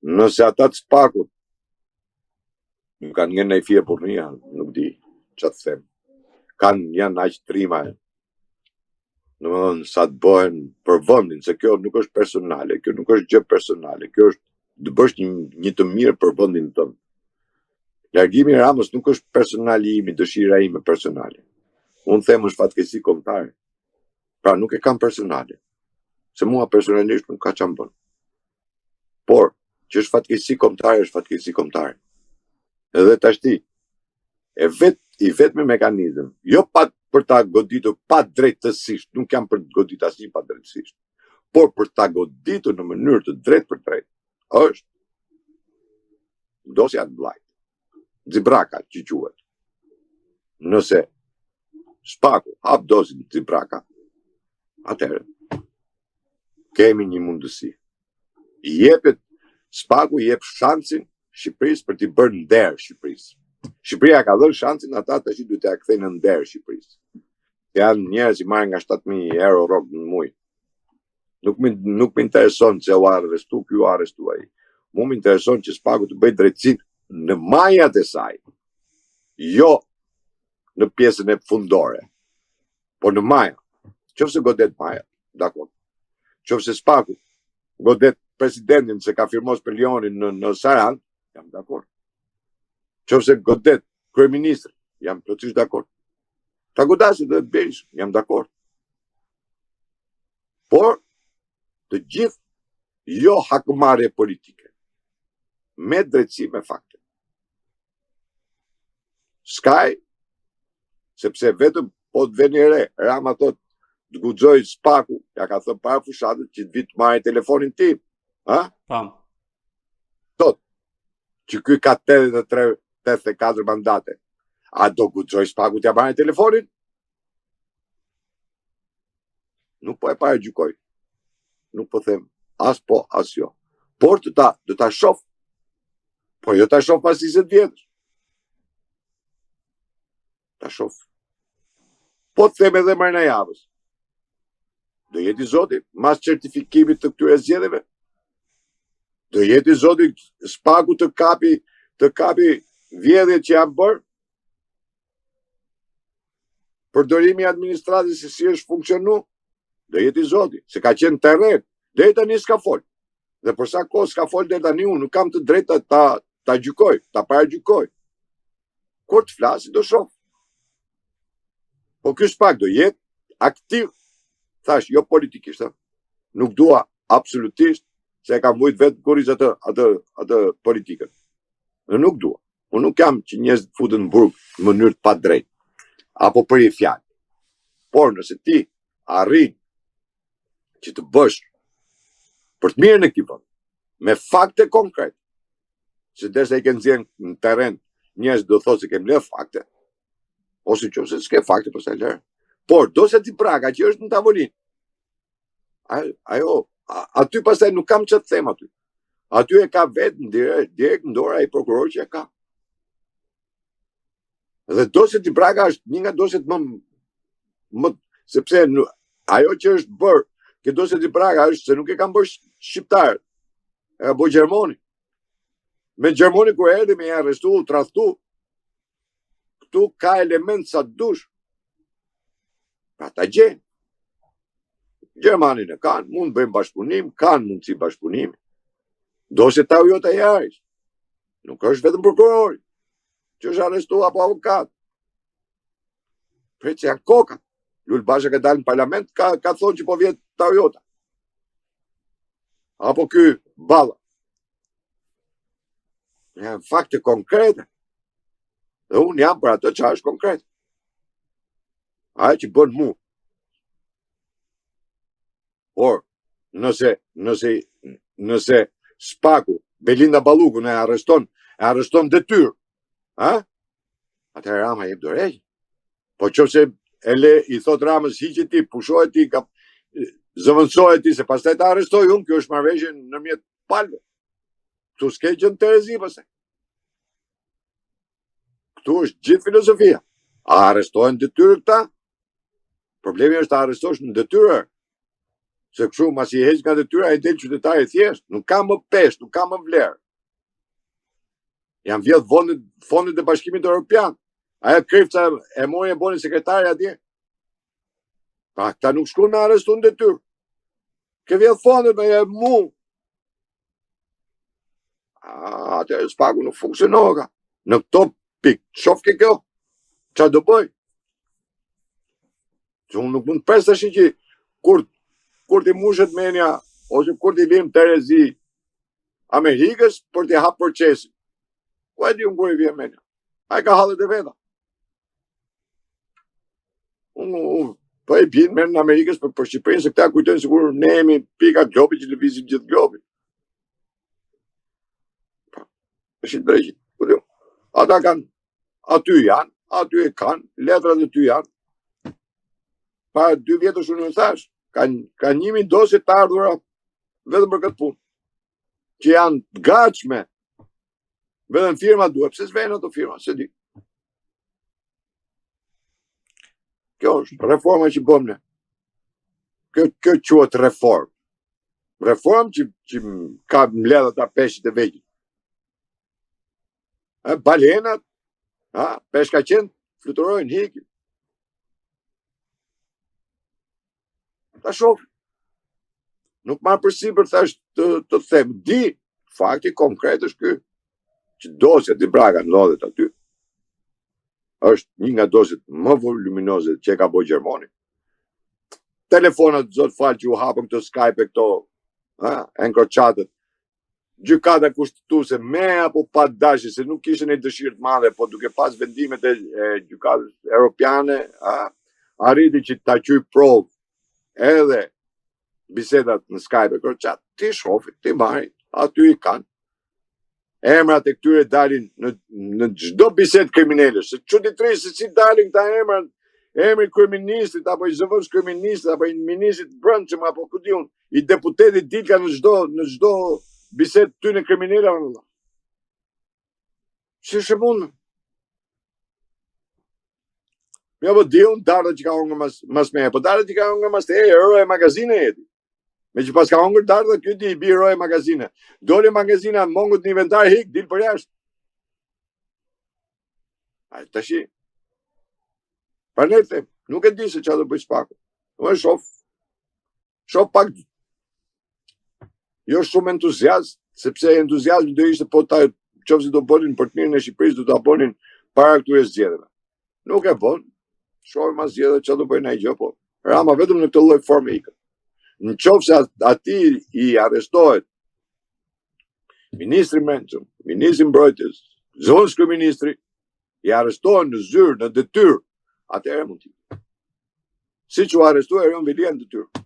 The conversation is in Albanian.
Nëse ata të Spakut nuk kanë ngjen në fije burnia, nuk di ç'a të them. Janë aq trima. Domethënë sa të bëhen për vendin, se kjo nuk është personale, kjo nuk është gjë personale, kjo është të bësh një të mirë për vendin tënd. Largimi i Ramës nuk është personali imi, dëshira ime personale. Unë them është fatkeqësi kombëtare. Pra nuk e kam personale. Se mua personalisht nuk ka çam bën. Por që është fatkeqësi kombëtare, është fatkeqësi kombëtare. Edhe tashti i vetmi mekanizëm, jo për ta goditur pa drejtësisht, nuk jam për të goditur asnjë pa drejtësisht, por për ta goditur në mënyrë të drejtë për drejtë, është dosja e vllajt. Xibraka që quhet. Nëse Spaku hap dosjen Xibraka, atëherë kemi një mundësi. Spaku jep shansin Shqipërisë për t'i bërë nder Shqipërisë. Shqipëria ka dhënë shansin, ata tash duhet t'ia kthejnë në nder Shqipërisë. Janë njerëz që marrin nga 7.000 euro rrok në muaj. Nuk më intereson se u arrestu ky, u arrestu ai. Mu më intereson që Spaku të bëj drejtësinë në majat e saj. Jo në pjesën e fundore, por në maja. Qofse godet maja, dakor. Qofse Spaku godet presidentin se ka firmos Pelionin në Saran, jam dakor. Qofse godet kryeministri, jam plotësisht dakor. Ta godasit dhe Berisha, jam dakor. Por të gjithë jo hakmarrje politike, me drejtësi, me fakte. Skaj, sepse vetëm po të veni re, Rama thot, të guxoj Spaku, ja ka thënë para fushatës që të vit marrë telefonin tim. Pam. Thot, që ky ka 84 mandate. A do guxoj Spaku t'ja marrë telefonin? Nuk po e paragjykoj. Nuk po them as po, as jo. Por do ta shoh. Po jo ta shoh pas 20 vjetësh. Ta shoh. Po të them edhe mërna javës. Do jeti zoti, mas certifikimit të këtyre zgjedhjeve. Do jeti zoti Spaku të kapi vjedhjet që janë bërë. Përdorimi i administratës se si është funksionu. Do jeti zoti, se ka qenë terren. Deri tani s'ka fol. Dhe për sa kohë s'ka fol deri tani, unë nuk kam të drejtë ta gjykoj, ta paragjykoj. Kur të flasi do shoh. Po ky Spak do jetë aktiv, thash, jo politikisht, nuk dua absolutisht se e kam vujt vetë kuriz atë politikën. Në nuk dua. Unë nuk jam që njerëz futen në burg në mënyrë të pa drejtë, apo për i fjalë. Por nëse ti arrin që të bësh për të mirën e këtij vendi, me fakte konkrete, se derisa i ke nxjerrë në terren, njerëz do thotë se kemë lënë fakte, ose nëse s'ke fakte, po sa lërë. Por dosja Xibraka që është në tavolinë, ajo, aty pastaj nuk kam ç'të them aty. Aty e ka vetë direkt në dorë ai prokuror që e ka. Dhe dosja Xibraka është një nga dosjet më sepse ajo që është bërë, që dosja Xibraka është se nuk e kanë bërë shqiptarët, e ka bërë Gjermani. Me Gjermani kur erdhi me arrestu, tradhtu, këtu ka element sa dush. Pra ta gjenë. Gjermanin e kanë, mund bëjmë bashkëpunim, kanë mundësi bashkëpunimi. Dosje Toyota Yaris. Nuk është vetëm prokurori që është arrestu apo avokat. Pret që janë koka. Lul Basha ka dalë në parlament, ka thonë që po vjet Toyota. Apo ky Balla. Janë fakte konkrete. Dhe unë jam për ato që është konkret. Ajo që bën mu. Por, nëse Spaku, Belinda Balluku e arreston detyrë, atëherë Rama jep dorë. Po qofse i thot Ramës hiqet ti, pushohet ti, zëvendësohet ti, se pastaj ta arrestoj unë, kjo është marrëveshje ndërmjet palëve. Ktu s'ke gjë në Terezi pastaj. Ktu është gjithë filozofia. A arrestohen detyrë këta? Problemi është ta arrestosh në detyrë. Se kështu, mas i heq nga detyra, ai del qytetar i thjesht, nuk ka më peshë, nuk ka më vlerë. Janë vjedh fondet e Bashkimit Evropian. Aja Krifca e mori e boni sekretari atje. Pa, këta nuk shkruan me arrestu në detyrë. Ke vjedh fondet me e mu. Atëherë Spaku nuk funksionoka. Në këto pikë, shof ke kjo, qa do bëj? Që unë nuk mund të pres tash që kur ti mushet menja, ose kur ti vim Terezi Amerikës për t'i hap procesin. Ku e di unë kur i vjen menja? A i ka hallet e veta. Unë po e bjen me në Amerikës për Shqipërinë, se këta kujtojnë sigur ne jemi pika globi që lëvizim gjithë globin. Është drejt. Ata kanë, aty janë, aty e kanë, letrat e ty janë. Pa 2 vjetësh unë thash, kanë 1000 dosje të ardhura vetëm për këtë punë. Që janë të gatshme. Vetëm firma duhet, pse s'vejnë ato firma, se di. Kjo është reforma që bëm ne. Kjo quhet reformë. Reformë që ka mbledh ata peshqit e vegjël. Balenat, peshka qenë, fluturojnë, hikin. Ta shof. Nuk marr përsipër thash të them. Di, fakti konkret është ky, që dosja di Braga ndodhet aty. Është një nga dosjet më voluminoze që ka bërë Gjermani. Telefonat zot fal që u hapën këto Skype këto, encrochatët. Gjykata kushtetuese me apo pa dashje, se nuk kishin e dëshirë të madhe, po duke pas vendimet e gjykatës europiane, arriti që ta quaj provë edhe bisedat në Skype, encrochat, ti shofi, ti marri, aty i kanë. Emrat e këtyre dalin në çdo bisedë kriminale, se çuditërisht se si dalin këta emrat, emri kryeministit apo i zëvendës kryeministit apo i ministrit brendshëm apo ku diun, i deputetit dilka në çdo bisedë ty në kriminale. Si është mund? Ja po diun darda që ka hongër mas me, po darda që ka hongër mas te euro e magazine jeti. Me që pas ka hongër darda, kjo di i bi euro e magazine. Doli magazina, mongut një inventar hik, dil për jashtë. A të shi. Për ne them, nuk e di se që do bëj Spaku. Nuk e shof pak, jo shumë entuziast, sepse entuziazmi do ishte po ta qofse do bënin për të mirën e Shqipërisë, do ta bënin para këtyre zgjedhjeve. Nuk e bën. Shohim as zgjedhjet që do bëjnë ai gjë, po. Rama vetëm në këtë lloj forme ikën. Në qoftë se ati i arrestohet ministri Mençëm, ministri mbrojtjes, zonës kryeministri, i arrestohen në zyrë, në detyrë, atëherë mund t'i. Si që u arrestuar Erion Vilia në detyrë.